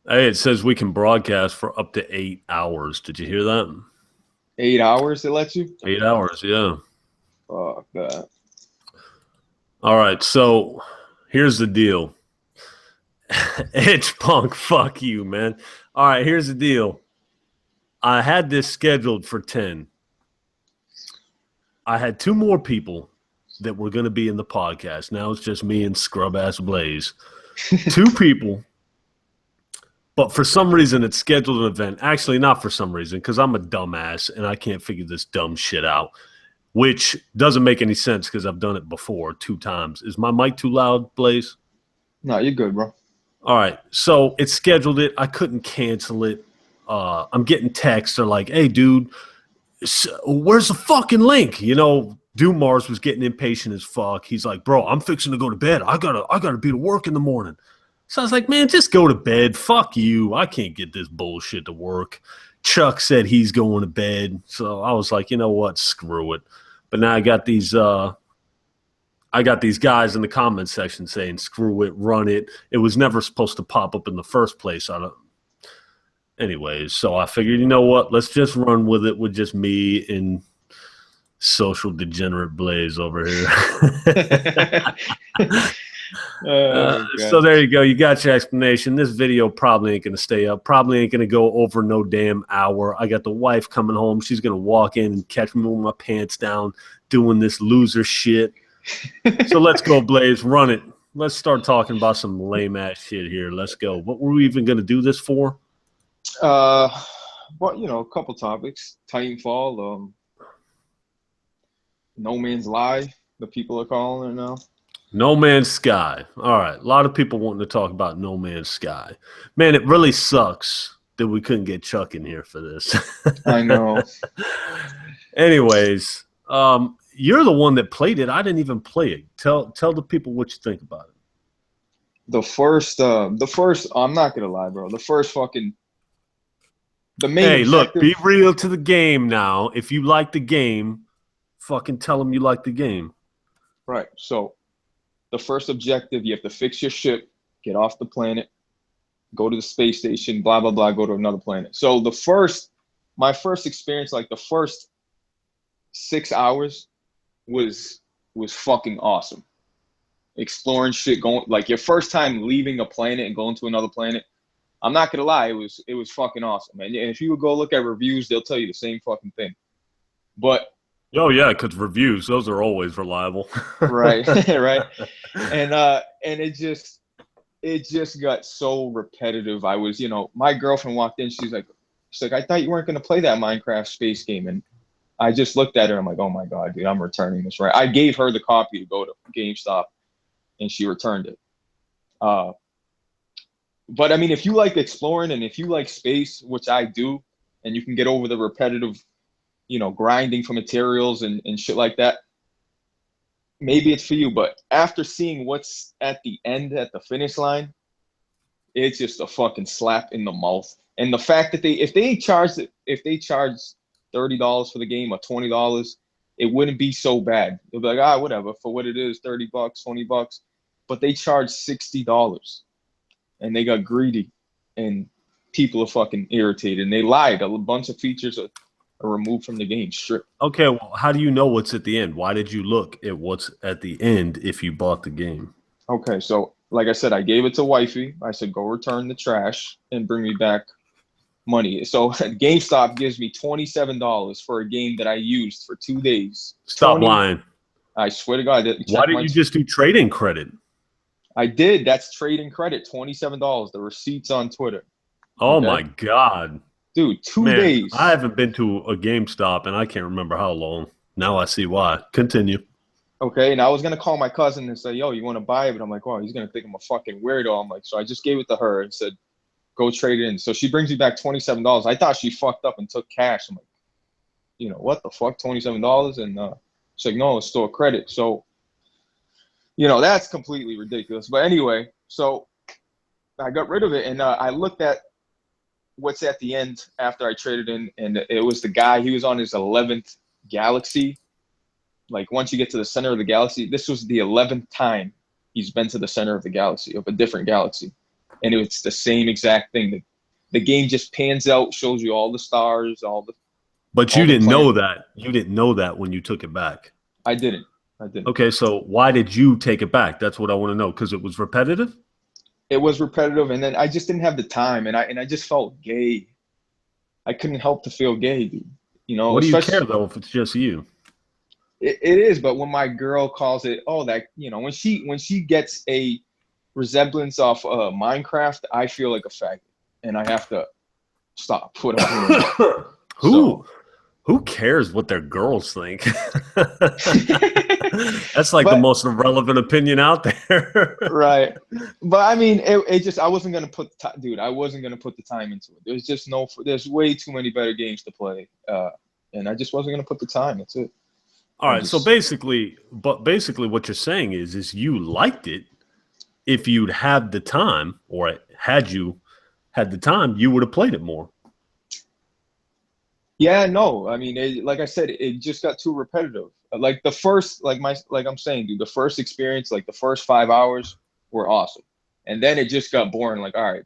Hey, it says we can broadcast for up to 8 hours. Did you hear that? 8 hours it lets you? 8 hours, yeah. Fuck that. All right, so here's the deal. Edge Punk, fuck you, man. All right, here's the deal. I had this scheduled for 10. I had two more people that were going to be in the podcast. Now it's just me and Scrub Ass Blaze. Two people. But for some reason, it's scheduled an event. Actually, not for some reason, because I'm a dumbass and I can't figure this dumb shit out, which doesn't make any sense because I've done it before 2 times. Is my mic too loud, Blaze? No, you're good, bro. All right. So it scheduled it. I couldn't cancel it. I'm getting texts. They're like, hey, dude, where's the fucking link? You know, Dumars was getting impatient as fuck. He's like, bro, I'm fixing to go to bed. I gotta be to work in the morning. So I was like, man, just go to bed. Fuck you. I can't get this bullshit to work. Chuck said he's going to bed. So I was like, you know what? Screw it. But now I got these guys in the comment section saying, screw it, run it. It was never supposed to pop up in the first place. Anyways, so I figured, you know what? Let's just run with it with just me and social degenerate Blaze over here. So there you go. You got your explanation. This video probably ain't going to stay up. Probably ain't going to go over no damn hour. I got the wife coming home. She's going to walk in and catch me with my pants down doing this loser shit. So let's go, Blaze. Run it. Let's start talking about some lame-ass shit here. Let's go. What were we even going to do this for? Well, you know, a couple topics. Titanfall, No Man's Lie, the people are calling it now. No Man's Sky. All right. A lot of people wanting to talk about No Man's Sky. Man, it really sucks that we couldn't get Chuck in here for this. I know. Anyways, you're the one that played it. I didn't even play it. Tell the people what you think about it. The first, I'm not gonna lie, bro. The main Hey, objective, look, be real to the game now. If you like the game, fucking tell them you like the game. right? So, the first objective, you have to fix your ship, get off the planet, go to the space station, blah blah blah, go to another planet. So my first experience, like the first 6 hours, was fucking awesome. Exploring shit, going like your first time leaving a planet and going to another planet. I'm not gonna lie, it was fucking awesome, and if you would go look at reviews, they'll tell you the same fucking thing. But Oh yeah, because reviews, those are always reliable. right, right, and it just got so repetitive. I was, you know, my girlfriend walked in, she's like, I thought you weren't gonna play that Minecraft space game, and I just looked at her. I'm like, oh my god, dude, I'm returning this. Right, I gave her the copy to go to GameStop, and she returned it. But I mean, if you like exploring and if you like space, which I do, and you can get over the repetitive, you know, grinding for materials and shit like that, maybe it's for you. But after seeing what's at the end, at the finish line, it's just a fucking slap in the mouth. And the fact that if they charge $30 for the game or $20, it wouldn't be so bad. They'll be like, whatever, for what it is, $30, $20. But they charge $60. And they got greedy, and people are fucking irritated. And they lied. A bunch of features are removed from the game. Stripped. Okay, well, how do you know what's at the end? Why did you look at what's at the end if you bought the game? Okay, so like I said, I gave it to wifey. I said, go return the trash and bring me back money. So GameStop gives me $27 for a game that I used for 2 days. Stop lying. I swear to God. Why didn't you just do trading credit? I did. That's trading credit, $27. The receipt's on Twitter. Oh my God. Dude, 2 days. I haven't been to a GameStop and I can't remember how long. Now I see why. Continue. Okay, and I was going to call my cousin and say, yo, you want to buy it? But I'm like, wow, he's going to think I'm a fucking weirdo. I'm like, so I just gave it to her and said, go trade it in. So she brings me back $27. I thought she fucked up and took cash. I'm like, you know, what the fuck, $27? And she's like, no, it's still a credit. So, you know, that's completely ridiculous. But anyway, so I got rid of it, and I looked at what's at the end after I traded in, and it was the guy. He was on his 11th galaxy. Like, once you get to the center of the galaxy, this was the 11th time he's been to the center of the galaxy, of a different galaxy. and it's the same exact thing. The game just pans out, shows you all the stars, But you didn't know that. You didn't know that when you took it back. I didn't. Okay, so why did you take it back? That's what I want to know, because it was repetitive? It was repetitive, and then I just didn't have the time, and I just felt gay. I couldn't help to feel gay, dude. You know, what do you care, though, if it's just you? It is, but when my girl calls it, when she gets a resemblance of Minecraft, I feel like a faggot, and I have to stop. What I'm doing. Who cares what their girls think? That's like the most irrelevant opinion out there. Right. But I mean, it just, I wasn't going to put the time into it. There's way too many better games to play. And I just wasn't going to put the time. That's it. All right. So basically what you're saying is you liked it. If you'd had the time, or had you had the time, you would have played it more. Yeah, no. I mean, like I said, it just got too repetitive. Like the first, like I'm saying, dude, the first experience, like the first 5 hours were awesome. And then it just got boring. Like, all right,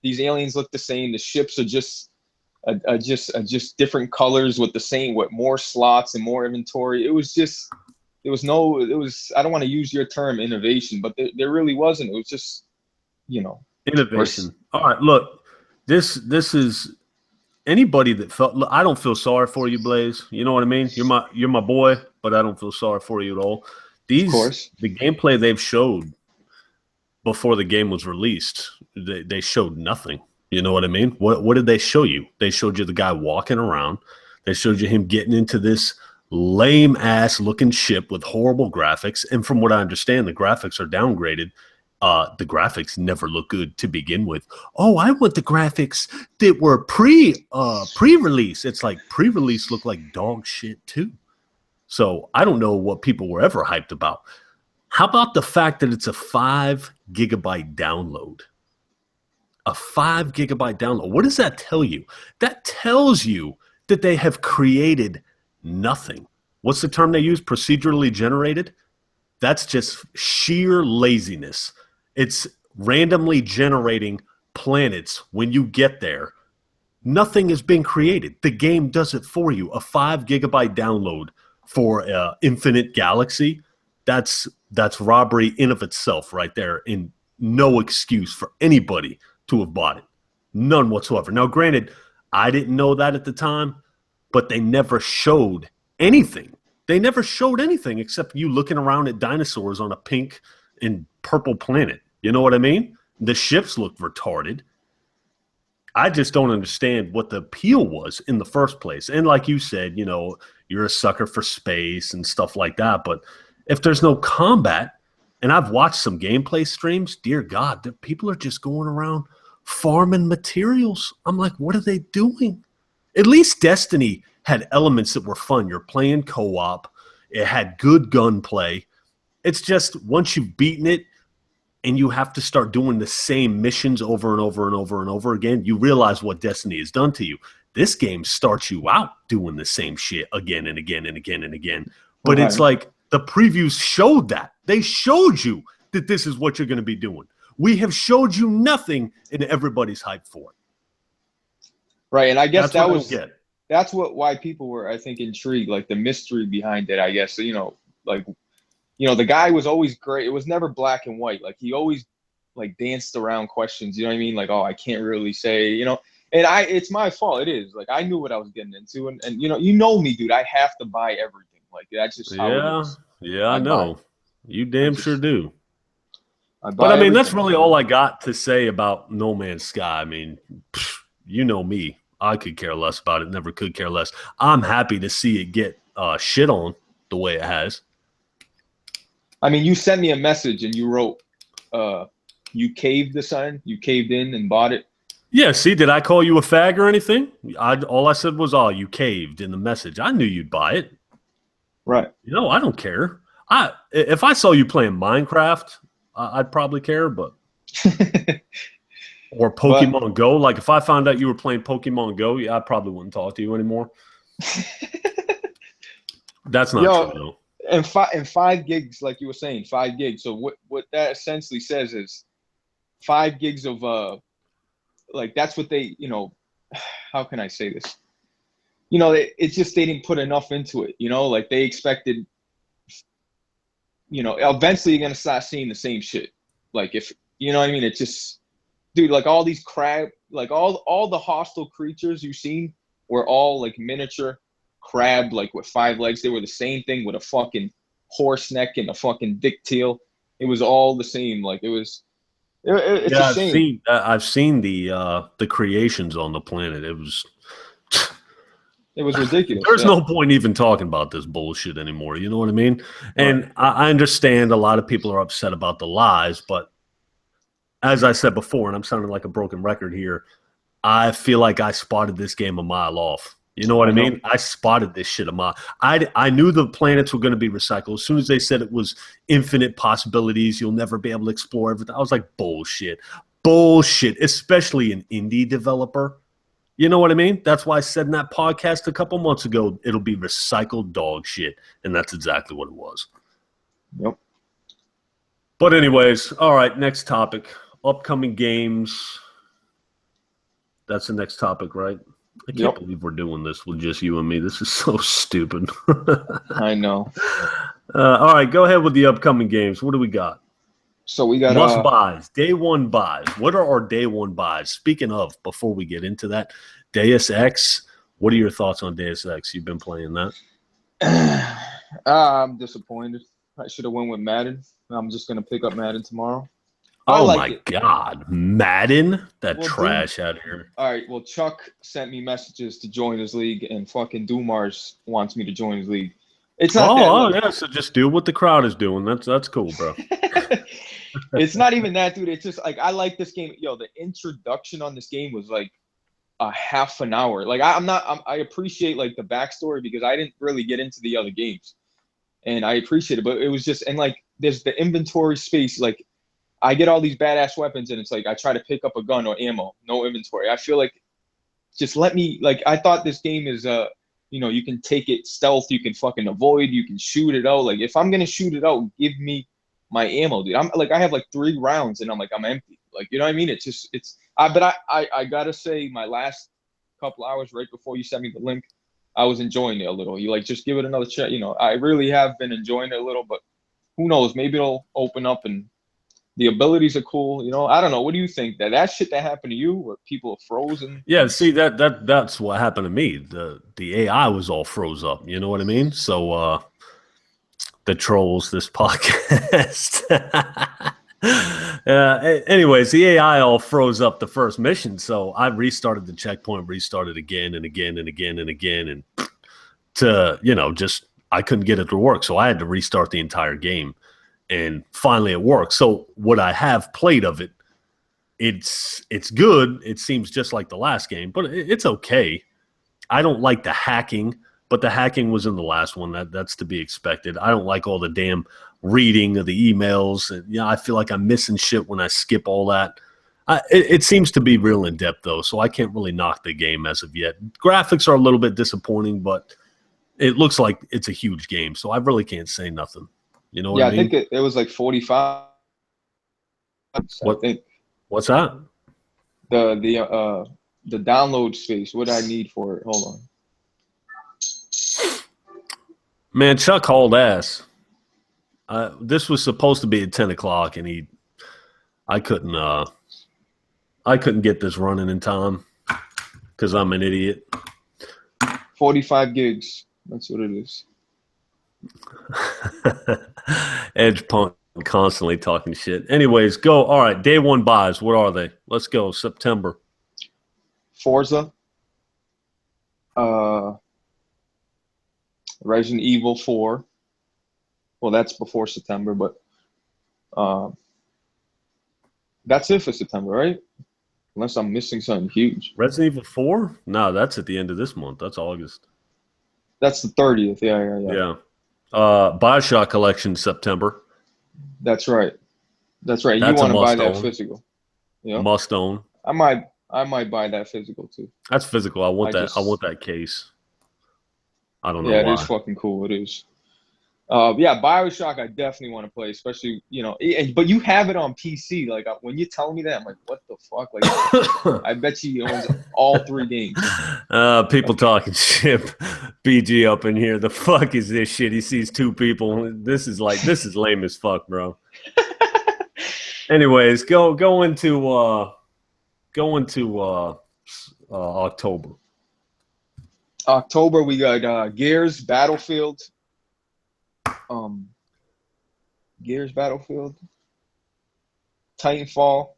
these aliens look the same. The ships are just different colors with more slots and more inventory. I don't want to use your term innovation, but there really wasn't. It was just, innovation. All right, look, this is anybody that felt. Look, I don't feel sorry for you, Blaze. You know what I mean? You're my boy, but I don't feel sorry for you at all. The gameplay they've showed before the game was released, they showed nothing. You know what I mean? What did they show you? They showed you the guy walking around. They showed you him getting into this lame ass looking ship with horrible graphics. And from what I understand, the graphics are downgraded. The graphics never look good to begin with. Oh, I want the graphics that were pre-release. It's like pre-release look like dog shit too. So I don't know what people were ever hyped about. How about the fact that it's a 5 gigabyte download? A 5 gigabyte download. What does that tell you? That tells you that they have created nothing. What's the term they use? Procedurally generated? That's just sheer laziness. It's randomly generating planets when you get there. Nothing has been created. The game does it for you. A 5 gigabyte download for Infinite Galaxy, that's robbery in of itself right there, and no excuse for anybody to have bought it. None whatsoever. Now, granted, I didn't know that at the time, but they never showed anything. They never showed anything except you looking around at dinosaurs on a pink and purple planet. You know what I mean? The ships look retarded. I just don't understand what the appeal was in the first place. And like you said, you're a sucker for space and stuff like that. But if there's no combat, and I've watched some gameplay streams, dear God, the people are just going around farming materials. I'm like, what are they doing? At least Destiny had elements that were fun. You're playing co-op. It had good gunplay. It's just once you've beaten it and you have to start doing the same missions over and over and over and over again, you realize what Destiny has done to you. This game starts you out doing the same shit again and again and again and again. But It's like the previews showed that. They showed you that this is what you're going to be doing. We have showed you nothing, and everybody's hyped for it. Right, and I guess that's why people were, I think, intrigued, like the mystery behind it, I guess. The guy was always great. It was never black and white. Like he always danced around questions, you know what I mean? Like, oh, I can't really say, and it's my fault. It is. Like I knew what I was getting into, and you know me, dude. I have to buy everything. Like that's just how it is. Yeah, I know. You damn sure do. But I mean, that's really all I got to say about No Man's Sky. I mean, you know me. I could care less about it. Never could care less. I'm happy to see it get shit on the way it has. I mean, you sent me a message and you wrote, you caved the sign. You caved in and bought it. Yeah, see, did I call you a fag or anything? All I said was, oh, you caved in the message. I knew you'd buy it. Right. I don't care. If I saw you playing Minecraft, I'd probably care, but or Pokemon Go. Like if I found out you were playing Pokemon Go, I probably wouldn't talk to you anymore. That's not true, though. And 5 gigs, like you were saying, 5 gigs. So what that essentially says is 5 gigs of like that's what they, how can I say this? It's just they didn't put enough into it. Like they expected. Eventually you're gonna start seeing the same shit. Like if you know what I mean, it's just, dude, like all these crab, like all the hostile creatures you've seen were all like miniature crab, like with 5 legs. They were the same thing with a fucking horse neck and a fucking dick tail. It was all the same. Like it's a shame. I've seen the creations on the planet. It was ridiculous. There's no point even talking about this bullshit anymore. You know what I mean? And right. I understand a lot of people are upset about the lies, but as I said before, and I'm sounding like a broken record here, I feel like I spotted this game a mile off. You know what I mean? I spotted this shit a mile. I knew the planets were going to be recycled. As soon as they said it was infinite possibilities, you'll never be able to explore everything, I was like, bullshit, especially an indie developer. You know what I mean? That's why I said in that podcast a couple months ago, it'll be recycled dog shit. And that's exactly what it was. Yep. But anyways, all right, next topic. Upcoming games. That's the next topic, right? I can't believe we're doing this with just you and me. This is so stupid. I know. All right, go ahead with the upcoming games. What do we got? So we got must buys, day one buys. What are our day one buys? Speaking of, before we get into that, Deus Ex. What are your thoughts on Deus Ex? You've been playing that. I'm disappointed. I should have went with Madden. I'm just gonna pick up Madden tomorrow. Oh my God, Madden! That trash out here. All right, well, Chuck sent me messages to join his league, and fucking Dumars wants me to join his league. It's not yeah, so just do what the crowd is doing. That's cool, bro. It's not even that, dude. It's just like I like this game. Yo, the introduction on this game was like a half an hour. Like I appreciate like the backstory because I didn't really get into the other games, and I appreciate it. But it was just, and like there's the inventory space. Like I get all these badass weapons, and it's like I try to pick up a gun or ammo, no inventory. I feel like just let me, like, I thought this game is you can take it stealth, you can fucking avoid, you can shoot it out. Like if I'm gonna shoot it out, give me my ammo, dude. I'm like, I have like 3 rounds and I'm empty. Like, you know what I mean? It's just, but I gotta say, my last couple hours right before you sent me the link, I was enjoying it a little. You like, just give it another check. I really have been enjoying it a little, but who knows? Maybe it'll open up and the abilities are cool. I don't know. What do you think? That shit that happened to you where people are frozen? Yeah, see, that's what happened to me. The AI was all froze up. You know what I mean? So, the trolls, this podcast. Anyways, the AI all froze up the first mission, so I restarted the checkpoint, restarted again and again and again and again, and just I couldn't get it to work, so I had to restart the entire game, and finally it worked. So what I have played of it, it's good. It seems just like the last game, but it's okay. I don't like the hacking. But the hacking was in the last one. That's to be expected. I don't like all the damn reading of the emails. And, I feel like I'm missing shit when I skip all that. It seems to be real in depth, though, so I can't really knock the game as of yet. Graphics are a little bit disappointing, but it looks like it's a huge game, so I really can't say nothing. You know what I mean? I think it was like 45. What? What's that? The download space. What do I need for it? Hold on. Man, Chuck hauled ass. This was supposed to be at 10 o'clock, and I couldn't get this running in time because I'm an idiot. 45 gigs. That's what it is. Edge Punk constantly talking shit. Anyways, go. All right, day one buys. What are they? Let's go. September. Forza. Resident Evil 4. Well, that's before September, but that's it for September, right? Unless I'm missing something huge. Resident Evil 4? No, that's at the end of this month. That's August. That's the 30th. Yeah. BioShock Collection, September. That's right. You want to buy that physical? Yeah. Must own. I might buy that physical too. That's physical. I want that case. I don't know why. Yeah, it is fucking cool. It is. Yeah, BioShock I definitely want to play, especially, but you have it on PC. Like when you tell me that, I'm like, what the fuck? Like, I bet you he owns all 3 games. People talking shit. BG up in here. The fuck is this shit? He sees 2 people. This is lame as fuck, bro. Anyways, go into October. October we got Gears Battlefield. Gears Battlefield, Titanfall.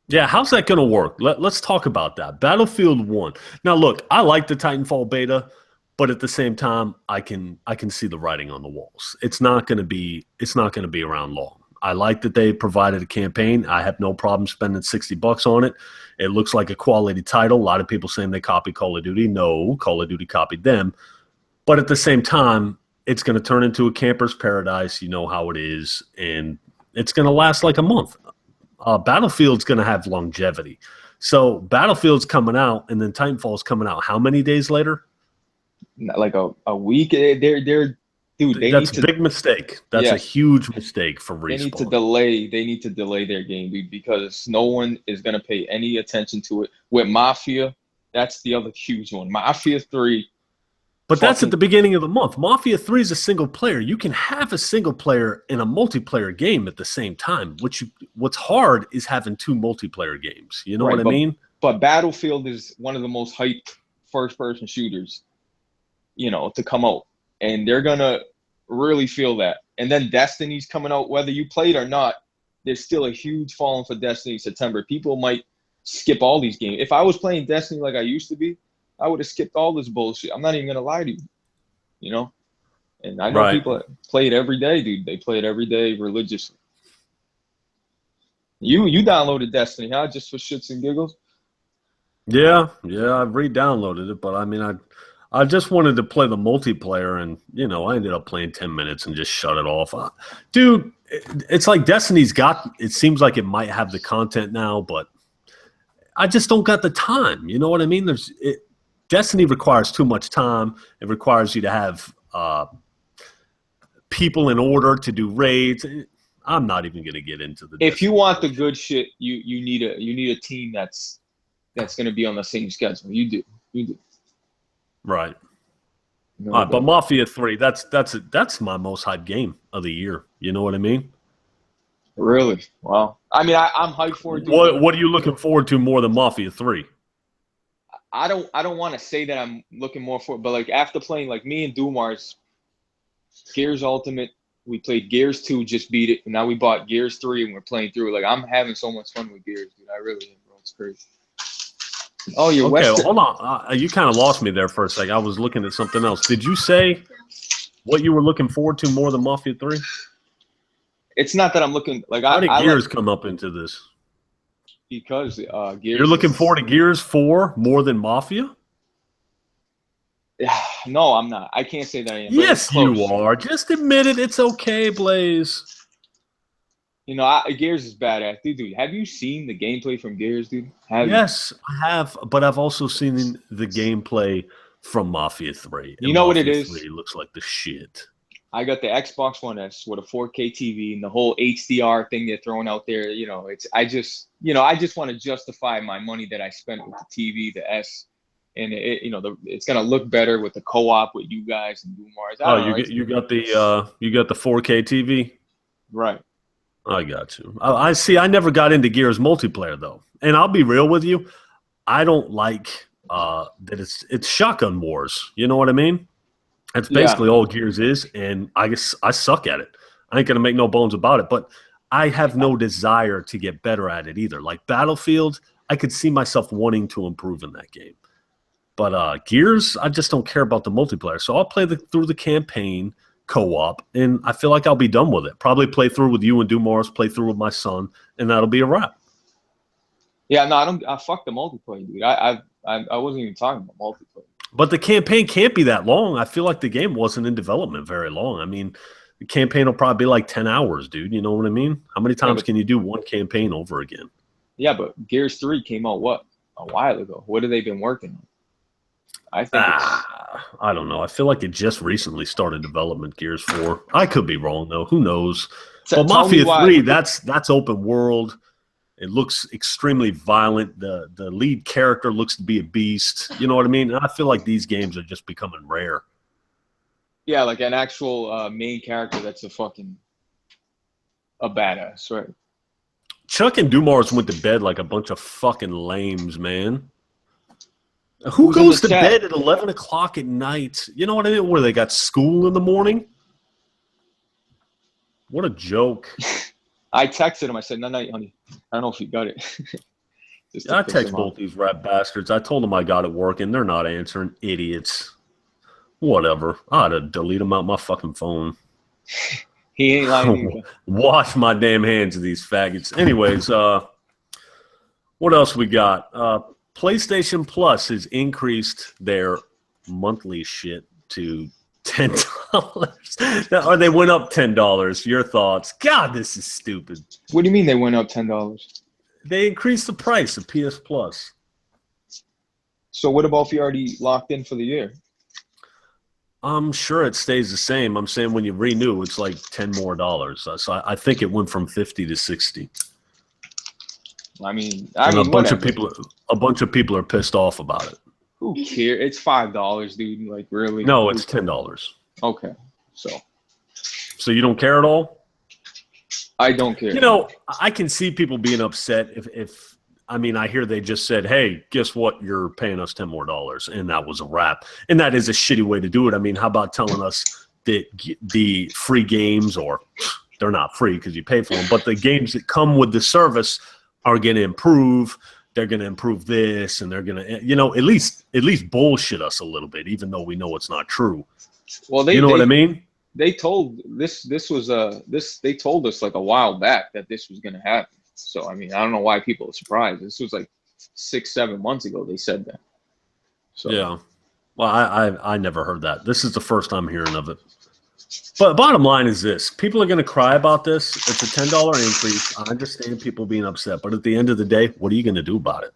Yeah, how's that going to work? Let's talk about that. Battlefield 1. Now, look, I like the Titanfall beta, but at the same time, I can see the writing on the walls. It's not going to be around long. I like that they provided a campaign. I have no problem spending $60 on it. It looks like a quality title. A lot of people saying they copied Call of Duty. No, Call of Duty copied them. But at the same time, it's going to turn into a camper's paradise. You know how it is. And it's going to last like a month. Battlefield's going to have longevity. So Battlefield's coming out, and then Titanfall's coming out. How many days later? Like a week. That's a big mistake. That's a huge mistake for Respawn. They need to delay their game, dude, because no one is going to pay any attention to it. With Mafia, that's the other huge one. Mafia 3. But that's at the beginning of the month. Mafia 3 is a single player. You can have a single player and a multiplayer game at the same time. What's hard is having 2 multiplayer games. You know what I mean? But Battlefield is one of the most hyped first-person shooters, to come out. And they're going to really feel that. And then Destiny's coming out. Whether you played or not, there's still a huge following for Destiny in September. People might skip all these games. If I was playing Destiny like I used to be, I would have skipped all this bullshit. I'm not even gonna lie to you, And I know people that play it every day, dude. They play it every day religiously. You downloaded Destiny, huh? Just for shits and giggles? Yeah, I've re-downloaded it, but I mean, I just wanted to play the multiplayer, and I ended up playing 10 minutes and just shut it off. Dude, it's like Destiny's got. It seems like it might have the content now, but I just don't got the time. You know what I mean? Destiny requires too much time. It requires you to have people in order to do raids. I'm not even going to get into the. If you want the good shit, you need a team that's going to be on the same schedule. You do. Right. No, all right, but Mafia 3, that's my most hyped game of the year. You know what I mean? Really? Wow. I mean, I'm hyped for it. What are you looking forward to more than Mafia 3? I don't want to say that I'm looking more for it, but like after playing, like me and Dumars, Gears Ultimate, we played Gears 2, just beat it, and now we bought Gears 3 and we're playing through it. Like I'm having so much fun with Gears, dude. I really am, bro. It's crazy. Oh, you're okay. Well, hold on. You kind of lost me there for a second. I was looking at something else. Did you say what you were looking forward to more than Mafia 3? It's not that I'm looking like. How did Gears come up into this? Because Gears. You're looking forward to Gears 4 more than Mafia? No, I'm not. I can't say that I am. Yes, you are. Just admit it. It's okay, Blaze. Gears is badass. Dude, have you seen the gameplay from Gears, dude? Yes, I have, but I've also seen the gameplay from Mafia 3. You know what it is? 3 looks like the shit. I got the Xbox One S with a 4K TV and the whole HDR thing they're throwing out there. I just want to justify my money that I spent with the TV, the S, and it's gonna look better with the co-op with you guys and Dumars. You got the 4K TV, right? I got you. I see. I never got into Gears multiplayer though, and I'll be real with you. I don't like that it's shotgun wars. You know what I mean? That's basically all Gears is, and I guess I suck at it. I ain't gonna make no bones about it, but I have no desire to get better at it either. Like Battlefield, I could see myself wanting to improve in that game. But Gears, I just don't care about the multiplayer. So I'll play through the campaign co-op, and I feel like I'll be done with it. Probably play through with you and Dumars, play through with my son, and that'll be a wrap. Yeah, no, I fuck the multiplayer, dude. I wasn't even talking about multiplayer. But the campaign can't be that long. I feel like the game wasn't in development very long. I mean, the campaign will probably be like 10 hours, dude. You know what I mean? How many times can you do one campaign over again? Yeah, but Gears 3 came out, a while ago. What have they been working on? I think I don't know. I feel like it just recently started development, Gears 4. I could be wrong though. Who knows? But Mafia 3, that's open world. It looks extremely violent. The lead character looks to be a beast. You know what I mean? And I feel like these games are just becoming rare. Yeah, like an actual main character that's a badass, right? Chuck and Dumars went to bed like a bunch of fucking lames, man. Who goes to bed at 11 o'clock at night? You know what I mean? Where they got school in the morning? What a joke. I texted him. I said, night, honey. I don't know if you got it. I text both these rat bastards. I told them I got it working. They're not answering. Idiots. Whatever. I had to delete them out my fucking phone. He ain't lying either. Wash my damn hands of these faggots. Anyways, what else we got? PlayStation Plus has increased their monthly shit to $10. Or they went up $10. Your thoughts? God, this is stupid. What do you mean they went up $10? They increased the price of PS Plus. So what about if you already locked in for the year? I'm sure it stays the same. I'm saying when you renew, it's like $10 more. So I think it went from 50 to 60. I mean, a bunch of people are pissed off about it. Who cares? It's $5, dude. Like, really? No, it's $10. Okay, so you don't care at all? I don't care. You know, I can see people being upset if I mean, I hear they just said, hey, guess what? You're paying us $10 more. And that was a wrap. And that is a shitty way to do it. I mean, how about telling us that the free games, or they're not free because you pay for them, but the games that come with the service are going to improve. They're going to improve this, and they're going to, you know, at least bullshit us a little bit, even though we know it's not true. Well, you know what I mean? They told they told us like a while back that this was going to happen. So, I mean, I don't know why people are surprised. This was like 6-7 months ago they said that. So yeah. Well, I never heard that. This is the first I'm hearing of it. But bottom line is this. People are going to cry about this. It's a $10 increase. I understand people being upset. But at the end of the day, what are you going to do about it?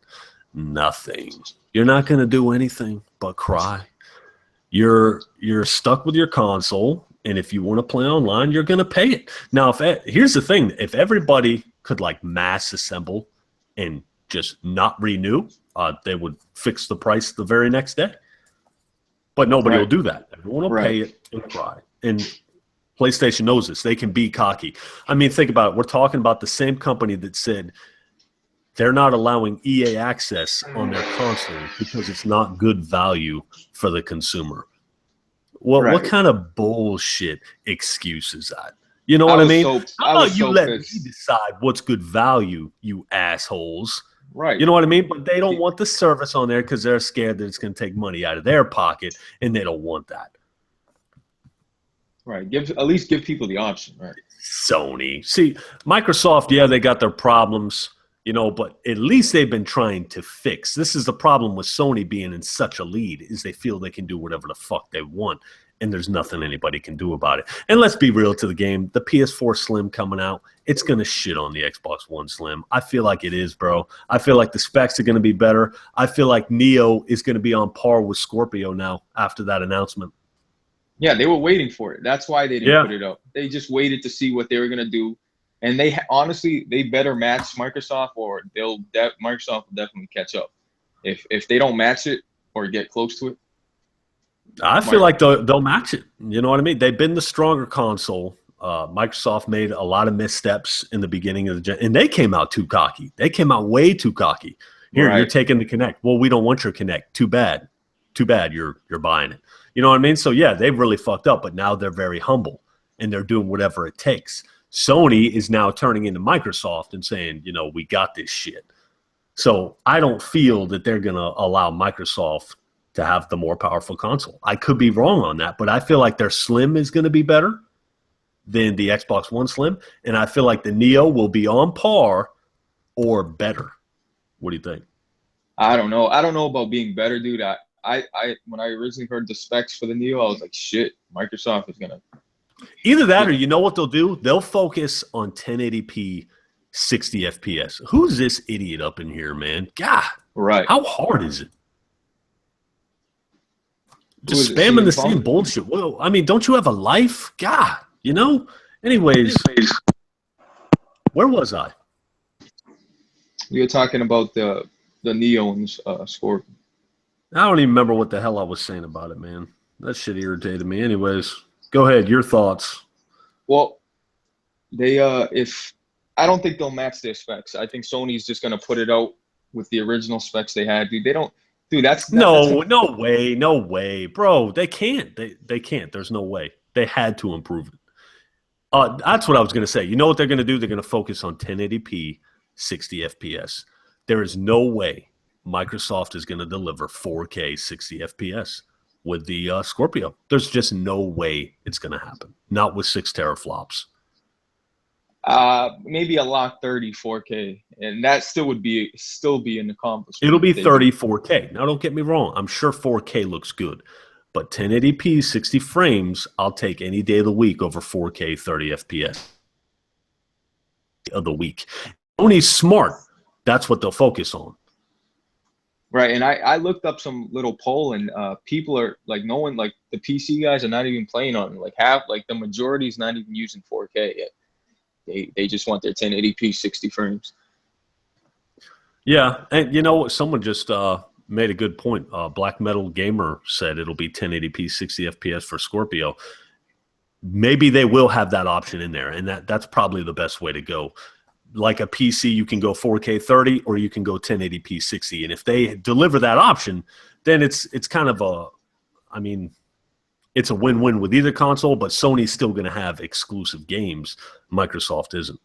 Nothing. You're not going to do anything but cry. You're stuck with your console. And if you want to play online, you're going to pay it. Now, here's the thing. If everybody could like mass assemble and just not renew, they would fix the price the very next day. But nobody will do that. Everyone will pay it and cry. And PlayStation knows this. They can be cocky. I mean, think about it. We're talking about the same company that said they're not allowing EA access on their console because it's not good value for the consumer. Well, what kind of bullshit excuse is that? You know what I mean? How about you let me decide what's good value, you assholes? Right. You know what I mean? But they don't want the service on there because they're scared that it's going to take money out of their pocket, and they don't want that. Right. At least give people the option, right? Sony. See, Microsoft, yeah, they got their problems, you know, but at least they've been trying to fix. This is the problem with Sony being in such a lead, is they feel they can do whatever the fuck they want, and there's nothing anybody can do about it. And let's be real to the game. The PS4 Slim coming out, it's going to shit on the Xbox One Slim. I feel like it is, bro. I feel like the specs are going to be better. I feel like Neo is going to be on par with Scorpio now after that announcement. Yeah, they were waiting for it. That's why they didn't put it up. They just waited to see what they were going to do. And they honestly, they better match Microsoft, or Microsoft will definitely catch up. If they don't match it or get close to it, I feel like they'll match it. You know what I mean? They've been the stronger console. Microsoft made a lot of missteps in the beginning of the gen, and they came out too cocky. They came out way too cocky. Here, you're taking the Kinect. Well, we don't want your Kinect. Too bad. You're buying it. You know what I mean? So yeah, they've really fucked up, but now they're very humble and they're doing whatever it takes. Sony is now turning into Microsoft and saying, you know, we got this shit. So I don't feel that they're going to allow Microsoft to have the more powerful console. I could be wrong on that, but I feel like their Slim is going to be better than the Xbox One Slim, and I feel like the Neo will be on par or better. What do you think? I don't know. I don't know about being better, dude. I when I originally heard the specs for the Neo, I was like, shit, Microsoft is going to. Either that or you know what they'll do? They'll focus on 1080p 60 FPS. Who's this idiot up in here, man? God. Right. How hard is it? Just spamming the same bullshit. Well, I mean, don't you have a life? God, you know? Anyways, where was I? You were talking about the Neo and Scorpio. I don't even remember what the hell I was saying about it, man. That shit irritated me. Anyways, go ahead. Your thoughts. Well, they I don't think they'll match their specs. I think Sony's just gonna put it out with the original specs they had, dude. They don't, dude. No way, bro. They can't. They can't. There's no way. They had to improve it. That's what I was gonna say. You know what they're gonna do? They're gonna focus on 1080p, 60 FPS. There is no way Microsoft is gonna deliver 4K 60 FPS with the Scorpio. There's just no way it's gonna happen. Not with 6 teraflops. Maybe a lock 30 4K, and that still be an accomplishment. It'll be 30 4K. Now, don't get me wrong. I'm sure 4K looks good, but 1080p 60 frames, I'll take any day of the week over 4K 30 FPS of the week. Sony's smart. That's what they'll focus on. Right, and I looked up some little poll, and people are like, no one, like the PC guys are not even playing on it. Like the majority is not even using 4K yet. They just want their 1080p 60 frames. Yeah, and you know, someone just made a good point. Black Metal Gamer said it'll be 1080p 60 FPS for Scorpio. Maybe they will have that option in there, and that's probably the best way to go. Like a PC, you can go 4K 30 or you can go 1080p 60. And if they deliver that option, then it's kind of it's a win-win with either console, but Sony's still going to have exclusive games. Microsoft isn't.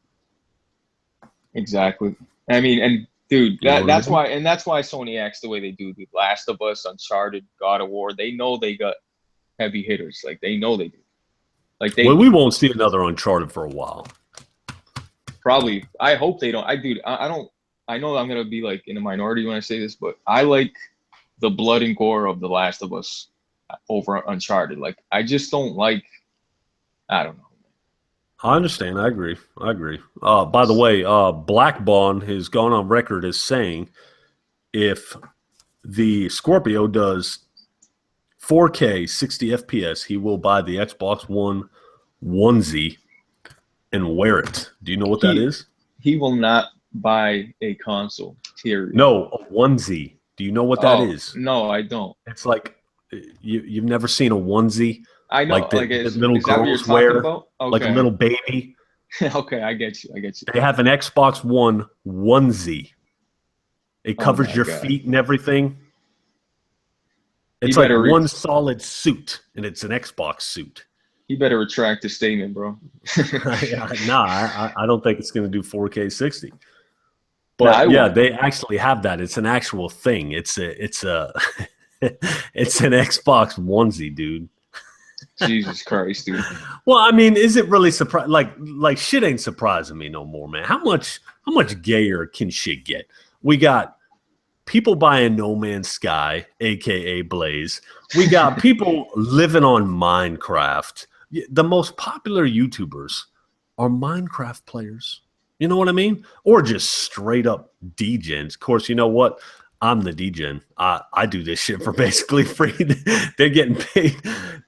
Exactly. I mean, and dude, that's why Sony acts the way they do. Dude, Last of Us, Uncharted, God of War, they know they got heavy hitters. Like they know they do. Well, we won't see another Uncharted for a while. Probably. I hope they don't. I know I'm gonna be like in the minority when I say this, but I like the blood and gore of The Last of Us over Uncharted. Like I just don't like. I don't know. I understand. I agree. By the way, Black Bond has gone on record as saying if the Scorpio does 4K 60 FPS, he will buy the Xbox One onesie and wear it. Do you know what that is? He will not buy a console. Period. No, a onesie. Do you know what that is? No, I don't. It's like you've never seen a onesie. I know, like the little girls wear, okay. Like a little baby. Okay, I get you. They have an Xbox One onesie. It covers your feet and everything. It's like one solid suit, and it's an Xbox suit. You better retract the statement, bro. I don't think it's going to do 4K 60. But they actually have that. It's an actual thing. It's an Xbox onesie, dude. Jesus Christ, dude. Well, I mean, is it really surprising? Like shit ain't surprising me no more, man. How much gayer can shit get? We got people buying No Man's Sky, aka Blaze. We got people living on Minecraft. The most popular YouTubers are Minecraft players. You know what I mean? Or just straight up degens. Of course, you know what? I'm the degen. I do this shit for basically free. They're getting paid.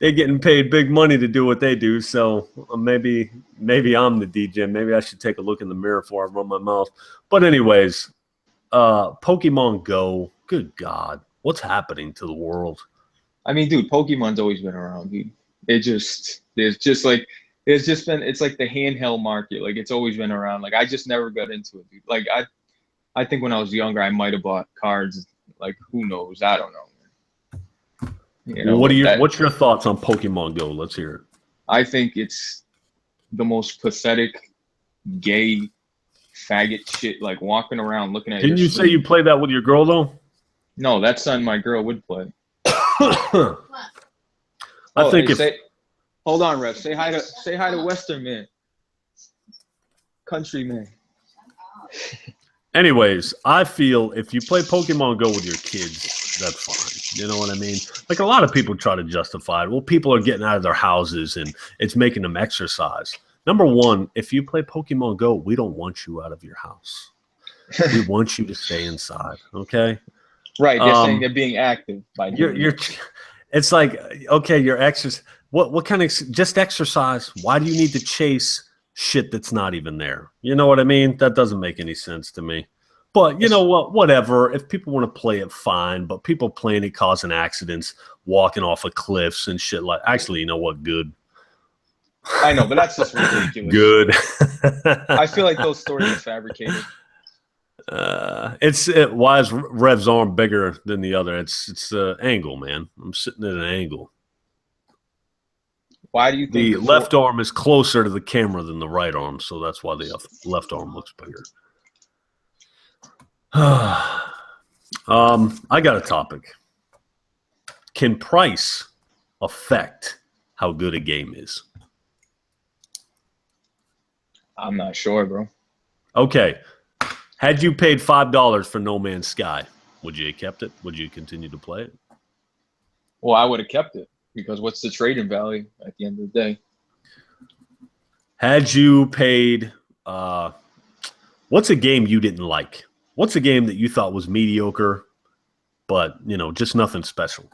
They're getting paid big money to do what they do. So maybe I'm the degen. Maybe I should take a look in the mirror before I run my mouth. But anyways, Pokemon Go. Good God, what's happening to the world? I mean, dude, Pokemon's always been around, dude. It's like the handheld market. Like it's always been around. Like I just never got into it, dude. Like I think when I was younger, I might have bought cards. Like who knows? I don't know, man. You know, what's your thoughts on Pokemon Go? Let's hear it. I think it's the most pathetic, gay, faggot shit. Like walking around looking at. Didn't you say you played that with your girl though? No, that's something my girl would play. Hold on, Rev. Say hi to Western man. Country man. Anyways, I feel if you play Pokemon Go with your kids, that's fine. You know what I mean? Like a lot of people try to justify it. Well, people are getting out of their houses and it's making them exercise. Number one, if you play Pokemon Go, we don't want you out of your house. We want you to stay inside, okay? Right, they're saying they're being active by doing It's like, okay, you're exercise. What kind of just exercise? Why do you need to chase shit that's not even there? You know what I mean? That doesn't make any sense to me. But you know what? Whatever. If people want to play it, fine. But people playing it causing accidents, walking off of cliffs and shit like. Actually, you know what? Good. I know, but that's just ridiculous. Good. I feel like those stories are fabricated. Why is Rev's arm bigger than the other? It's angle, man. I'm sitting at an angle. Why do you think the left arm is closer to the camera than the right arm, so that's why the left arm looks bigger. I got a topic. Can price affect how good a game is? I'm not sure, bro. Okay. Had you paid $5 for No Man's Sky, would you have kept it? Would you continue to play it? Well, I would have kept it because what's the trading value at the end of the day? Had you paid what's a game you didn't like? What's a game that you thought was mediocre, but, just nothing special?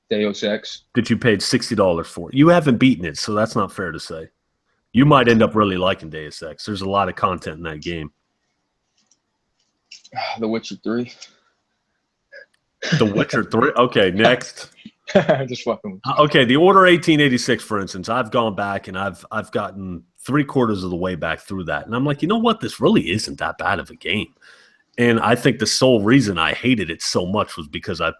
Deus Ex. That you paid $60 for? You haven't beaten it, so that's not fair to say. You might end up really liking Deus Ex. There's a lot of content in that game. The Witcher 3. The Witcher 3? Okay, next. Just fucking. Okay, The Order 1886, for instance. I've gone back and I've gotten 3/4 of the way back through that. And I'm like, you know what? This really isn't that bad of a game. And I think the sole reason I hated it so much was because I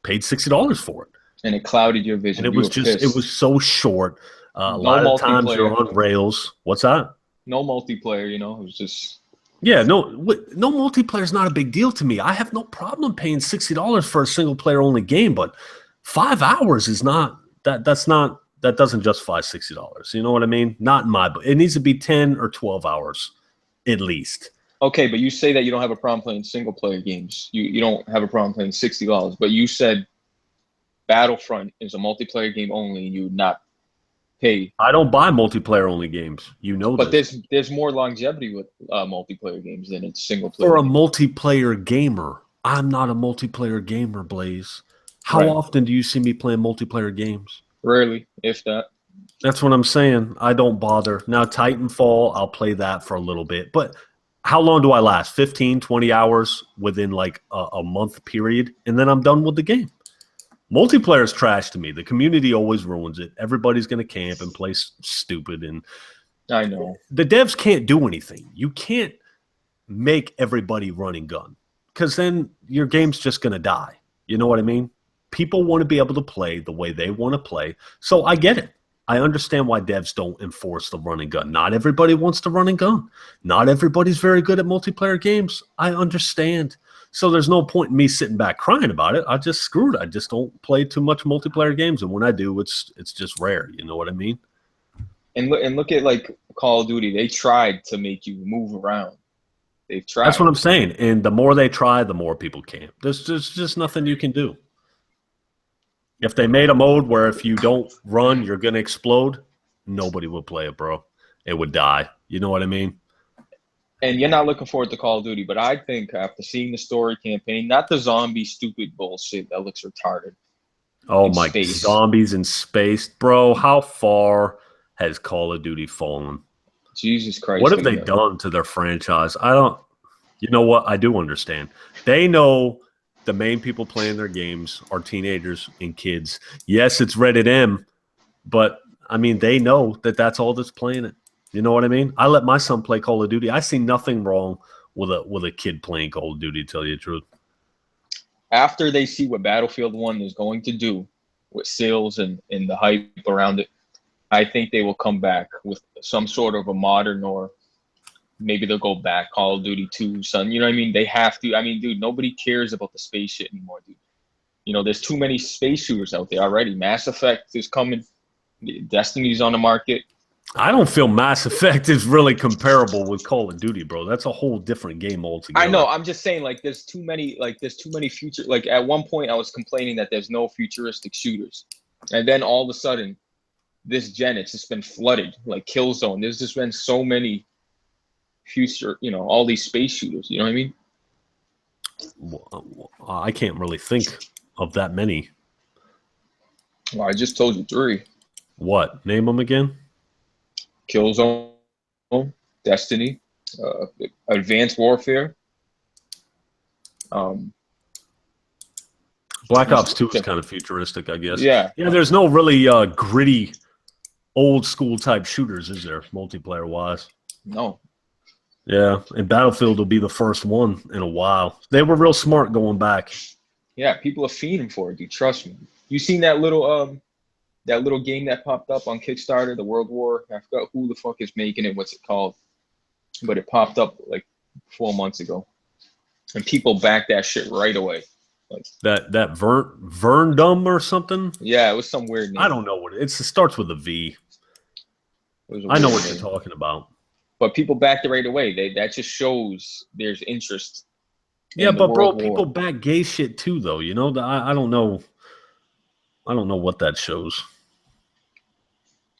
paid $60 for it. And it clouded your vision. And it was so short. A lot of times you're on rails. What's that? No multiplayer, it was just... Yeah, no multiplayer is not a big deal to me. I have no problem paying $60 for a single player only game, but 5 hours is not that doesn't justify $60. You know what I mean? Not in my book. It needs to be 10 or 12 hours at least. Okay, but you say that you don't have a problem playing single player games. You don't have a problem playing $60, but you said Battlefront is a multiplayer game only and you would not pay. I don't buy multiplayer only games. But there's more longevity with multiplayer games than it's single player. For a multiplayer gamer, I'm not a multiplayer gamer, Blaze. How often do you see me playing multiplayer games? Rarely, if that. That's what I'm saying. I don't bother. Now, Titanfall, I'll play that for a little bit. But how long do I last? 15, 20 hours within like a month period, and then I'm done with the game. Multiplayer is trash to me. The community always ruins it. Everybody's going to camp and play stupid. And I know. The devs can't do anything. You can't make everybody run and gun because then your game's just going to die. You know what I mean? People want to be able to play the way they want to play. So I get it. I understand why devs don't enforce the run and gun. Not everybody wants to run and gun. Not everybody's very good at multiplayer games. I understand. So there's no point in me sitting back crying about it. I just screwed. I just don't play too much multiplayer games, and when I do, it's just rare. You know what I mean? And look at like Call of Duty. They tried to make you move around. They've tried. That's what I'm saying. And the more they try, the more people camp. There's just nothing you can do. If they made a mode where if you don't run, you're gonna explode, nobody would play it, bro. It would die. You know what I mean? And you're not looking forward to Call of Duty, but I think after seeing the story campaign, not the zombie stupid bullshit that looks retarded. Oh my, zombies in space, bro! How far has Call of Duty fallen? Jesus Christ! What have they done to their franchise? I don't. You know what? I do understand. They know the main people playing their games are teenagers and kids. Yes, it's rated M, but I mean they know that that's all that's playing it. You know what I mean? I let my son play Call of Duty. I see nothing wrong with a kid playing Call of Duty, to tell you the truth. After they see what Battlefield 1 is going to do with sales and the hype around it, I think they will come back with some sort of a modern, or maybe they'll go back Call of Duty 2, son. You know what I mean? They have to. I mean, dude, nobody cares about the space shit anymore, dude. There's too many space shooters out there already. Mass Effect is coming. Destiny's on the market. I don't feel Mass Effect is really comparable with Call of Duty, bro. That's a whole different game altogether. I know. I'm just saying, there's too many future. At one point, I was complaining that there's no futuristic shooters, and then all of a sudden, this gen, it's just been flooded. Like Killzone, there's just been so many future. All these space shooters. You know what I mean? I can't really think of that many. Well, I just told you 3. What? Name them again? Killzone, Destiny, Advanced Warfare. Black Ops 2 is kind of futuristic, I guess. Yeah. Yeah, there's no really gritty, old school type shooters, is there, multiplayer wise? No. Yeah, and Battlefield will be the first one in a while. They were real smart going back. Yeah, people are fiending for it, dude. Trust me. You seen that little game that popped up on Kickstarter, the World War? I forgot who the fuck is making it. What's it called? But it popped up like 4 months ago, and people backed that shit right away. Like that Verndum or something. Yeah, it was some weird name. I don't know what it starts with a V. I know what you're talking about. But people backed it right away. That just shows there's interest. Yeah, but bro, people back gay shit too, though. You know, I don't know. I don't know what that shows.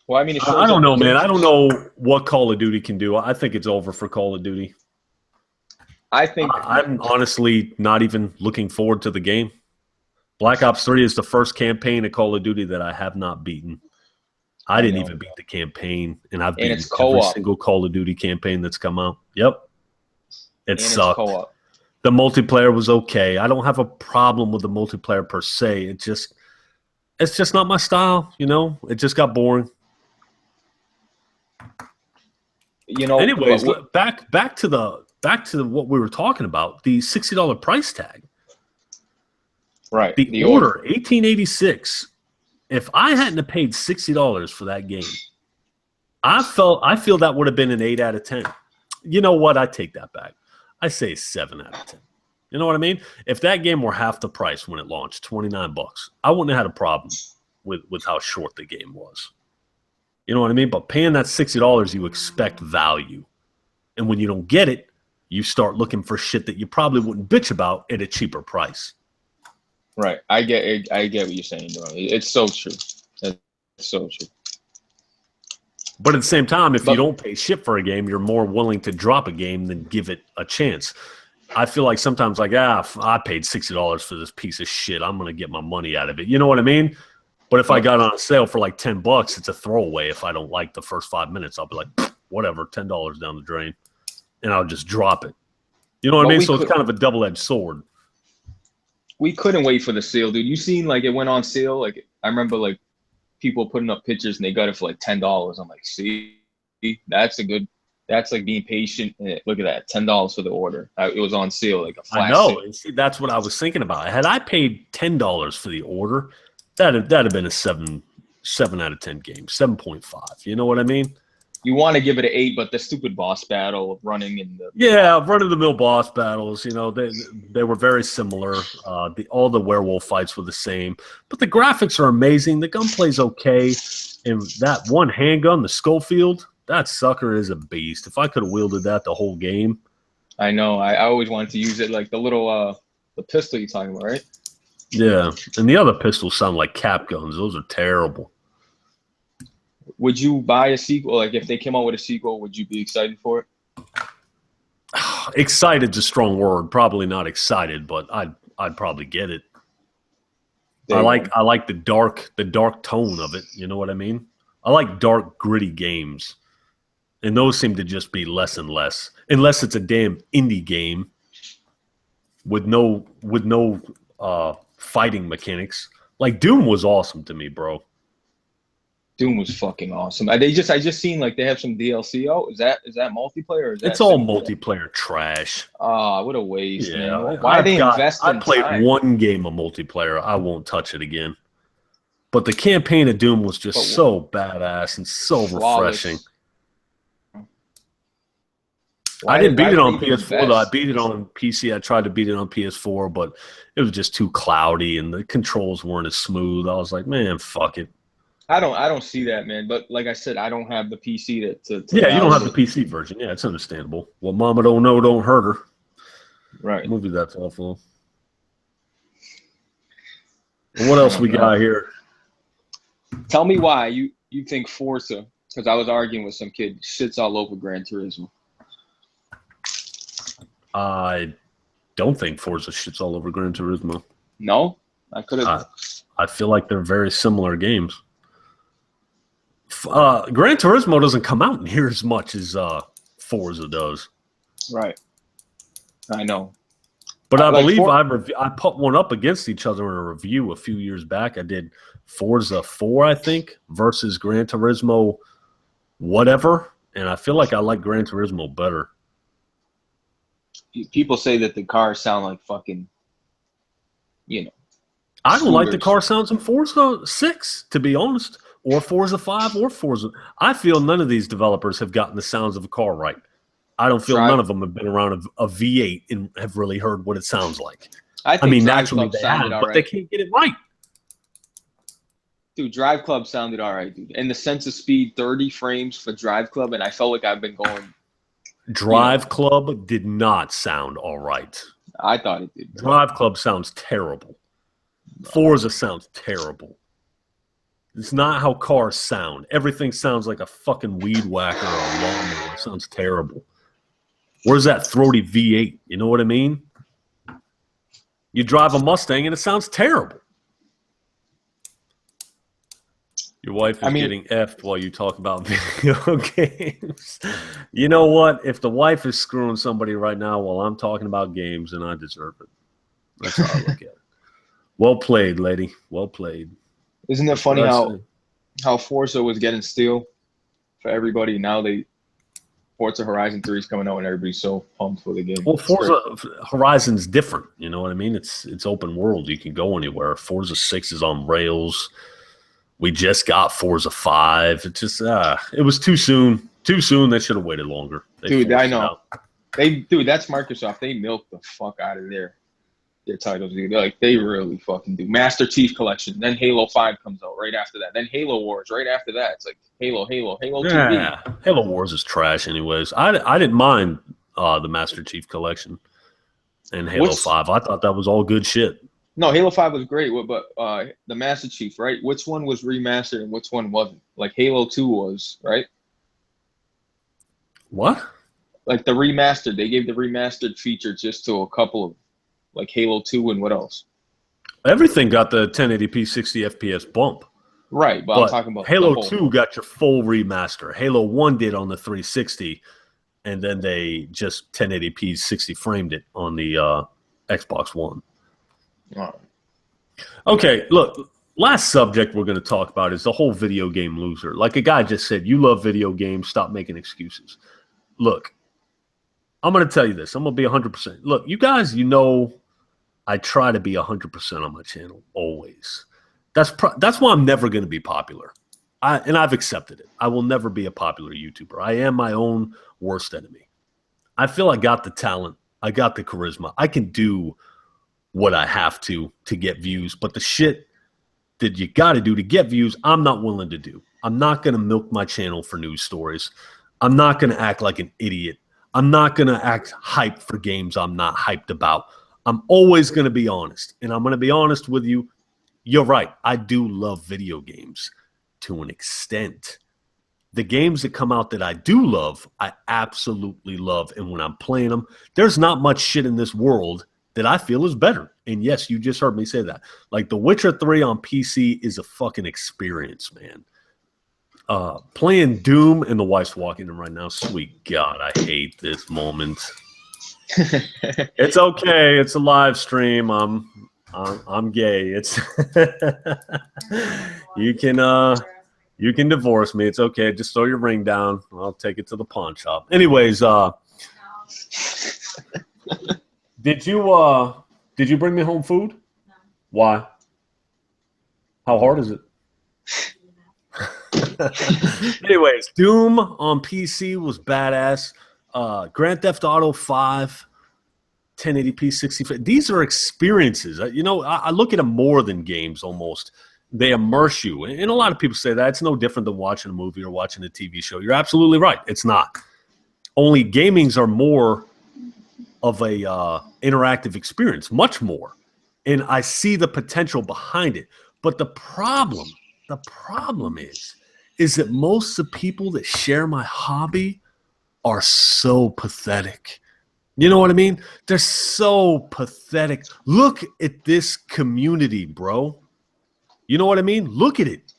Well, I mean, I don't know, man. I don't know what Call of Duty can do. I think it's over for Call of Duty. I think I'm honestly not even looking forward to the game. Black Ops 3 is the first campaign of Call of Duty that I have not beaten. I didn't even beat the campaign, and I've beaten every single Call of Duty campaign that's come out. Yep. It sucked. The multiplayer was okay. I don't have a problem with the multiplayer per se. It's just not my style, you know? It just got boring. You know, anyways, back to what we were talking about, the $60 price tag. Right. The order, 1886. If I hadn't have paid $60 for that game, I feel that would have been an 8 out of 10. You know what? I take that back. I say 7 out of 10. You know what I mean? If that game were half the price when it launched, $29, I wouldn't have had a problem with how short the game was. You know what I mean? But paying that $60, you expect value. And when you don't get it, you start looking for shit that you probably wouldn't bitch about at a cheaper price. Right. I get what you're saying, bro. It's so true. It's so true. But at the same time, if you don't pay shit for a game, you're more willing to drop a game than give it a chance. I feel like sometimes I paid $60 for this piece of shit. I'm going to get my money out of it. You know what I mean? But if I got on a sale for like $10, it's a throwaway. If I don't like the first 5 minutes, I'll be like, whatever, $10 down the drain. And I'll just drop it. You know what I mean? So it's kind of a double-edged sword. We couldn't wait for the sale, dude. You seen like it went on sale? Like I remember like people putting up pictures and they got it for like $10. I'm like, see, that's like being patient. And look at that, $10 for the order. It was on sale, like a flash. I know. Sale. And see, that's what I was thinking about. Had I paid $10 for the order, that'd have been a 7 out of 10 game, 7.5. You know what I mean? You want to give it an 8, but the stupid boss battle of running in the run-of-the-mill boss battles, you know, they were very similar. All the werewolf fights were the same, but the graphics are amazing. The gunplay's okay, and that one handgun, the Schofield, that sucker is a beast. If I could have wielded that the whole game, I know. I always wanted to use it, like the little the pistol you're talking about, right? Yeah, and the other pistols sound like cap guns. Those are terrible. Would you buy a sequel? Like if they came out with a sequel, would you be excited for it? Excited's a strong word. Probably not excited, but I'd probably get it. I like the dark tone of it. You know what I mean? I like dark, gritty games, and those seem to just be less and less, unless it's a damn indie game with no fighting mechanics. Like Doom was awesome to me, bro. Doom was fucking awesome. I just seen like they have some DLC. Oh, is that multiplayer? Or is that it's all multiplayer trash. What a waste, yeah, man. Why they invest in I played time? one game of multiplayer. I won't touch it again. But the campaign of Doom was just so badass and so refreshing. I didn't beat it on PS4 though. I beat it on PC. I tried to beat it on PS4, but it was just too cloudy and the controls weren't as smooth. I was like, man, fuck it. I don't see that, man. But like I said, I don't have the PC to yeah, you don't have the PC version. Yeah, it's understandable. Well, mama don't know, don't hurt her. Right. Movie that's awful. What else we got here? Tell me why you think Forza, because I was arguing with some kid, shits all over Gran Turismo. I don't think Forza shits all over Gran Turismo. No? I could have. I feel like they're very similar games. Gran Turismo doesn't come out near as much as Forza does. Right. I know. But I believe I put one up against each other in a review a few years back. I did Forza 4, I think, versus Gran Turismo whatever. And I feel like I like Gran Turismo better. People say that the cars sound like fucking, I don't like the car sounds in Forza 6, to be honest, or Forza 5 or Forza. I feel none of these developers have gotten the sounds of a car right. I don't feel none of them have been around a V8 and have really heard what it sounds like. I mean, naturally they have, but they can't get it right. Dude, Drive Club sounded all right, dude. In the sense of speed, 30 frames for Drive Club, and I felt like I've been going. Drive Club did not sound all right. I thought it did. Drive Club sounds terrible. Forza sounds terrible. It's not how cars sound. Everything sounds like a fucking weed whacker or a lawnmower. It sounds terrible. Where's that throaty V8? You know what I mean? You drive a Mustang and it sounds terrible. Your wife is getting effed while you talk about video games. You know what? If the wife is screwing somebody right now while I'm talking about games, then I deserve it. That's how I look at it. Well played, lady. Well played. Isn't it funny how Forza was getting steel for everybody? Now Forza Horizon 3 is coming out and everybody's so pumped for the game. Well, Forza Horizon's different. You know what I mean? It's open world. You can go anywhere. Forza 6 is on rails. We just got Forza 5. It just it was too soon. Too soon. They should have waited longer. Dude, I know. That's Microsoft. They milked the fuck out of their titles, dude. Like, they really fucking do. Master Chief Collection. Then Halo 5 comes out right after that. Then Halo Wars right after that. It's like Halo 2. Yeah, Halo Wars is trash anyways. I didn't mind the Master Chief Collection and Halo 5. I thought that was all good shit. No, Halo 5 was great, but the Master Chief, right? Which one was remastered and which one wasn't? Like Halo 2 was, right? What? Like the remastered. They gave the remastered feature just to a couple of, like Halo 2 and what else? Everything got the 1080p 60 FPS bump. Right, but I'm talking about Halo 2 got your full remaster. Halo 1 did on the 360, and then they just 1080p 60 framed it on the Xbox One. Okay, look, last subject we're going to talk about is the whole video game loser. Like a guy just said, you love video games, stop making excuses. Look, I'm going to tell you this. I'm going to be 100%. Look, you guys, I try to be 100% on my channel, always. That's why I'm never going to be popular. And I've accepted it. I will never be a popular YouTuber. I am my own worst enemy. I feel I got the talent. I got the charisma. I can do what I have to get views. But the shit that you got to do to get views, I'm not willing to do. I'm not going to milk my channel for news stories. I'm not going to act like an idiot. I'm not going to act hyped for games I'm not hyped about. I'm always going to be honest. And I'm going to be honest with you. You're right. I do love video games to an extent. The games that come out that I do love, I absolutely love. And when I'm playing them, there's not much shit in this world that I feel is better. And yes, you just heard me say that. Like The Witcher 3 on PC is a fucking experience, man. Playing Doom, and the wife's walking in right now. Sweet God, I hate this moment. It's okay. It's a live stream. I'm gay. It's you can divorce me. It's okay. Just throw your ring down. I'll take it to the pawn shop. Anyways, did you bring me home food? No. Why? How hard is it? Anyways, Doom on PC was badass. Grand Theft Auto 5, 1080p 60. These are experiences. I look at them more than games almost. They immerse you. And a lot of people say that. It's no different than watching a movie or watching a TV show. You're absolutely right. It's not. Only gamings are more of a interactive experience, much more. And I see the potential behind it. But the problem is that most of the people that share my hobby are so pathetic. You know what I mean? They're so pathetic. Look at this community, bro. You know what I mean? Look at it.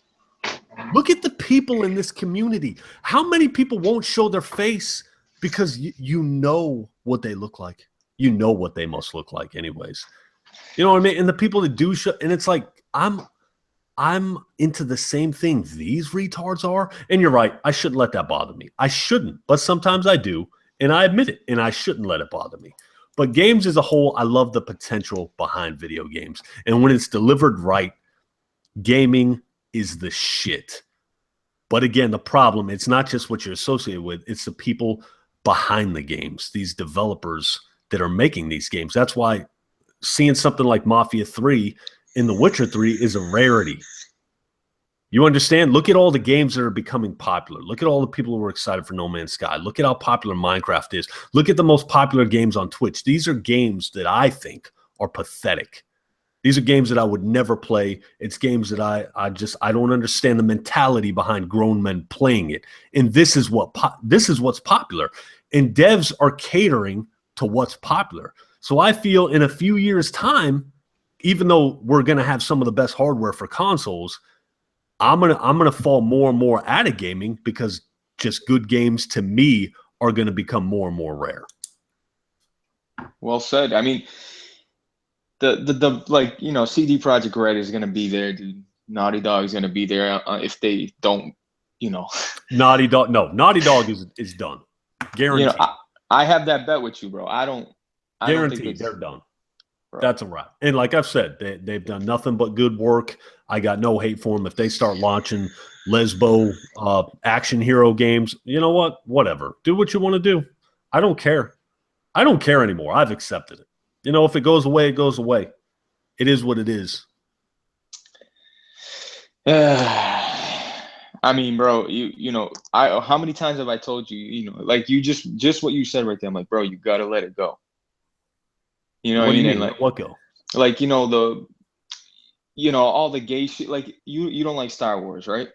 Look at the people in this community. How many people won't show their face because you know what they look like? You know what they must look like anyways. You know what I mean? And the people that do show, and it's like, I'm into the same thing these retards are. And you're right. I shouldn't let that bother me. I shouldn't, but sometimes I do. And I admit it, and I shouldn't let it bother me. But games as a whole, I love the potential behind video games. And when it's delivered right, gaming is the shit. But again, the problem, it's not just what you're associated with. It's the people behind the games, these developers that are making these games. That's why seeing something like Mafia 3 in The Witcher 3 is a rarity. You understand? Look at all the games that are becoming popular. Look at all the people who are excited for No Man's Sky. Look at how popular Minecraft is. Look at the most popular games on Twitch. These are games that I think are pathetic. These are games that I would never play. It's games that I don't understand the mentality behind grown men playing it. And this is what's popular. And devs are catering to what's popular. So I feel in a few years' time, even though we're going to have some of the best hardware for consoles, I'm gonna fall more and more out of gaming because just good games to me are going to become more and more rare. Well said. I mean, the like, you know, CD Projekt Red is going to be there, dude. Naughty Dog is going to be there if they don't, you know. Naughty Dog is done. Guaranteed. You know, I have that bet with you, bro. I don't think they're done. Bro. That's a wrap. And like I've said, they've done nothing but good work. I got no hate for them. If they start launching Lesbo action hero games, you know what? Whatever. Do what you want to do. I don't care. I don't care anymore. I've accepted it. You know, if it goes away, it goes away. It is what it is. I mean, bro, you know, how many times have I told you, you know, like you just what you said right there. I'm like, bro, you gotta let it go. You know what I mean? And like, what go? Like, you know, all the gay shit. Like, you don't like Star Wars, right?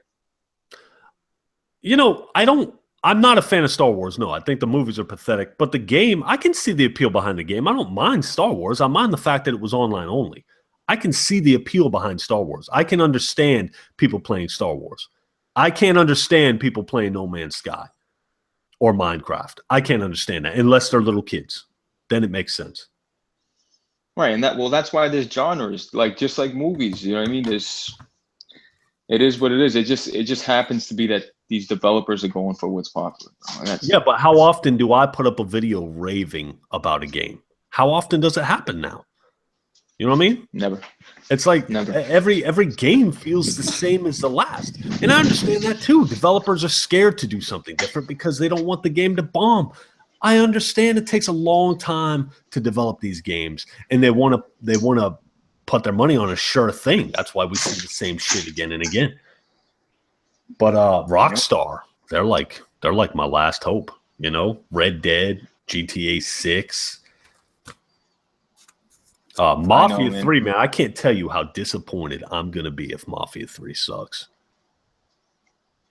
You know, I'm not a fan of Star Wars. No, I think the movies are pathetic. But the game, I can see the appeal behind the game. I don't mind Star Wars. I mind the fact that it was online only. I can see the appeal behind Star Wars. I can understand people playing Star Wars. I can't understand people playing No Man's Sky or Minecraft. I can't understand that unless they're little kids. Then it makes sense. Right, and that's why there's genres, like just like movies. You know what I mean? It is what it is. It just happens to be that these developers are going for what's popular. Yeah, but how often do I put up a video raving about a game? How often does it happen now? You know what I mean? Never. It's like Never. Every game feels the same as the last. And I understand that too. Developers are scared to do something different because they don't want the game to bomb. I understand it takes a long time to develop these games, and they want to put their money on a sure thing. That's why we see the same shit again and again. But Rockstar, they're like my last hope. You know, Red Dead, GTA 6, Mafia 3. Man, I can't tell you how disappointed I'm gonna be if Mafia 3 sucks.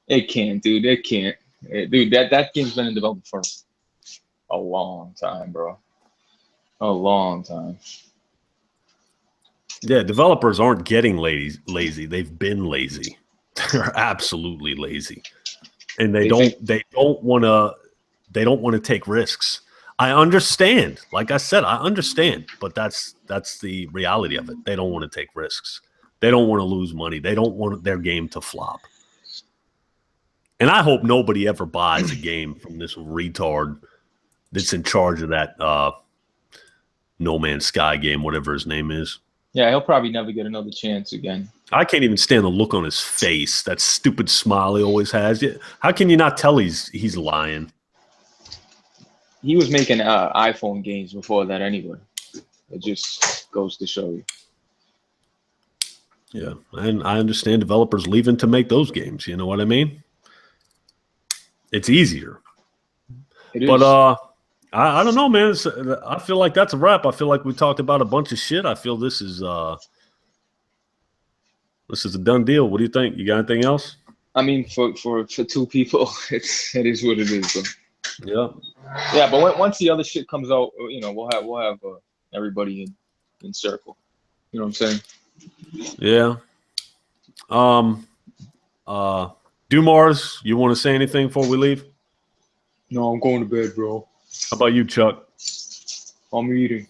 It can't, dude. It can't, dude. That game's been in development for a long time, bro. A long time. Yeah, developers aren't getting lazy. They've been lazy. They're absolutely lazy, and they don't want to take risks. I understand. Like I said, I understand, but that's the reality of it. They don't want to take risks. They don't want to lose money. They don't want their game to flop. And I hope nobody ever buys a game from this retard that's in charge of that No Man's Sky game, whatever his name is. Yeah, he'll probably never get another chance again. I can't even stand the look on his face, that stupid smile he always has. How can you not tell he's lying? He was making iPhone games before that anyway. It just goes to show you. Yeah, and I understand developers leaving to make those games. You know what I mean? It's easier. It is. But I don't know, man. I feel like that's a wrap. I feel like we talked about a bunch of shit. I feel this is a done deal. What do you think? You got anything else? I mean, for two people, it is what it is. Bro. Yeah. Yeah, but once the other shit comes out, we'll have everybody in circle. You know what I'm saying? Yeah. Dumars, you want to say anything before we leave? No, I'm going to bed, bro. How about you, Chuck? I'm eating.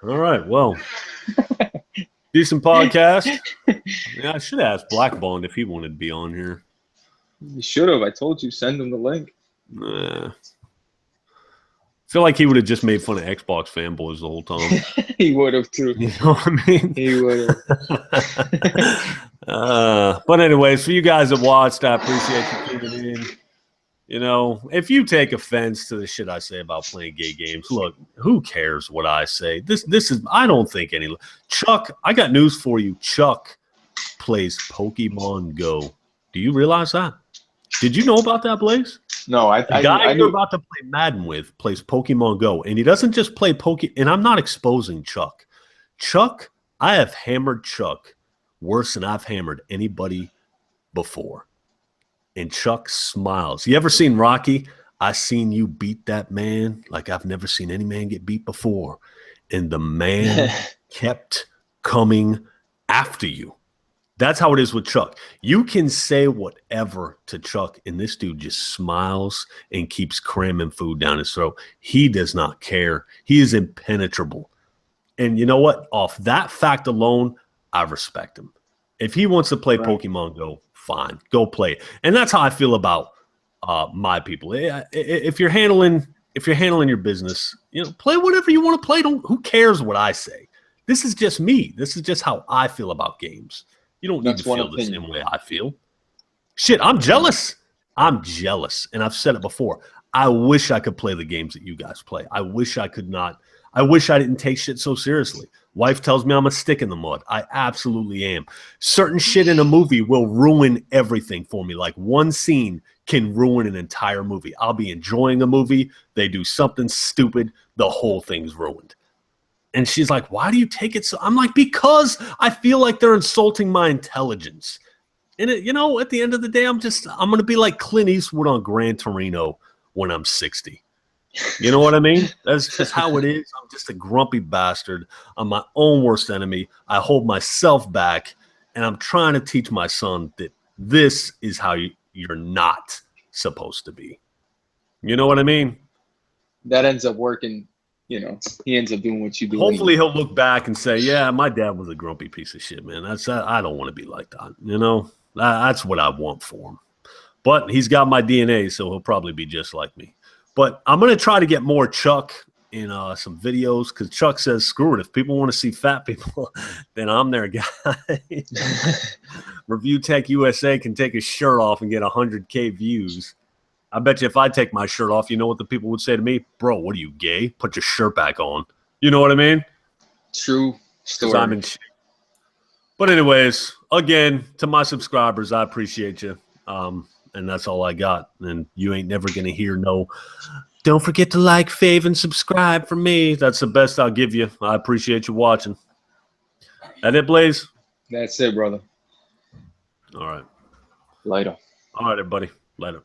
All right. Well, decent podcast. Yeah, I should ask Black Bond if he wanted to be on here. You should have. I told you, send him the link. I feel like he would have just made fun of Xbox fanboys the whole time. He would have too. You know what I mean? He would have. But anyways, for you guys that watched, I appreciate you tuning in. You know, if you take offense to the shit I say about playing gay games, look, who cares what I say? This is, I don't think any. Chuck, I got news for you. Chuck plays Pokemon Go. Do you realize that? Did you know about that, Blaze? No, the guy you're about to play Madden with plays Pokemon Go, and he doesn't just play and I'm not exposing Chuck. Chuck, I have hammered Chuck worse than I've hammered anybody before. And Chuck smiles. You ever seen Rocky? I seen you beat that man like I've never seen any man get beat before. And the man kept coming after you. That's how it is with Chuck. You can say whatever to Chuck, and this dude just smiles and keeps cramming food down his throat. He does not care. He is impenetrable. And you know what? Off that fact alone, I respect him. If he wants to play Pokemon Go, fine, go play it. And that's how I feel about my people. If you're handling your business, play whatever you want to play. Who cares what I say? This is just me. This is just how I feel about games. You don't need to feel the same way I feel. Shit, I'm jealous. I'm jealous. And I've said it before. I wish I could play the games that you guys play. I wish I could not. I wish I didn't take shit so seriously. Wife tells me I'm a stick in the mud. I absolutely am. Certain shit in a movie will ruin everything for me. Like one scene can ruin an entire movie. I'll be enjoying a movie. They do something stupid. The whole thing's ruined. And she's like, why do you take it so? I'm like, because I feel like they're insulting my intelligence. And, at the end of the day, I'm going to be like Clint Eastwood on Gran Torino when I'm 60. You know what I mean? That's just how it is. I'm just a grumpy bastard. I'm my own worst enemy. I hold myself back, and I'm trying to teach my son that this is how you're not supposed to be. You know what I mean? That ends up working. He ends up doing what you do. Hopefully he'll look back and say, yeah, my dad was a grumpy piece of shit, man. I don't want to be like that. That's what I want for him. But he's got my DNA, so he'll probably be just like me. But I'm going to try to get more Chuck in some videos because Chuck says, screw it. If people want to see fat people, then I'm their guy. Review Tech USA can take his shirt off and get 100K views. I bet you if I take my shirt off, you know what the people would say to me? Bro, what are you, gay? Put your shirt back on. You know what I mean? True story. I'm in shit. But anyways, again, to my subscribers, I appreciate you. And that's all I got. And you ain't never going to hear no, don't forget to like, fave, and subscribe from me. That's the best I'll give you. I appreciate you watching. That it, Blaze? That's it, brother. All right. Later. All right, everybody. Later.